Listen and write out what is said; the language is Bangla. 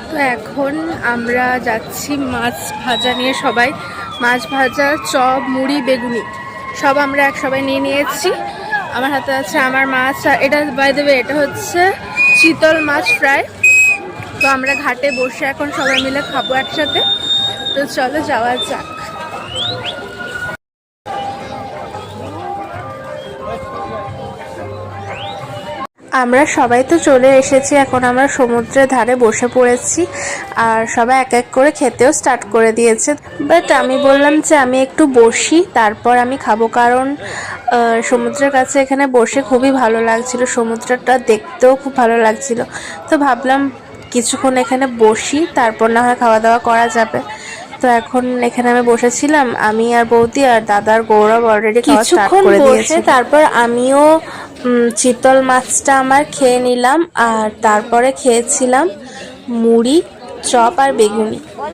তো এখন আমরা যাচ্ছি মাছ ভাজা নিয়ে, সবাই মাছ ভাজা, চপ, মুড়ি, বেগুনি সব আমরা সবাই নিয়ে নিয়েছি। আমার হাতে আছে আমার মাছ, আর এটা বাই দ্য ওয়ে এটা হচ্ছে চিতল মাছ ফ্রাই। তো আমরা ঘাটে বসে এখন সবাই মিলে খাবো একসাথে। তো চলো যাওয়া যাক। আমরা সবাই তো চলে এসেছি, এখন আমরা সমুদ্রের ধারে বসে পড়েছি আর সবাই এক এক করে খেতেও স্টার্ট করে দিয়েছে। বাট আমি বললাম যে আমি একটু বসি, তারপর আমি খাবো, কারণ সমুদ্রের কাছে এখানে বসে খুবই ভালো লাগছিল, সমুদ্রটা দেখতেও খুব ভালো লাগছিল। তো ভাবলাম কিছুক্ষণ এখানে বসি, তারপর না হয় খাওয়া দাওয়া করা যাবে। তো এখন এখানে আমি বসেছিলাম, আমি আর বৌদি আর দাদার গৌরব অলরেডি খাওয়া স্টার্ট করে দিয়েছে। তারপর আমিও চিতল মাছটা আমার খেয়ে নিলাম, আর তারপরে খেয়েছিলাম মুড়ি, চপ আর বেগুনি।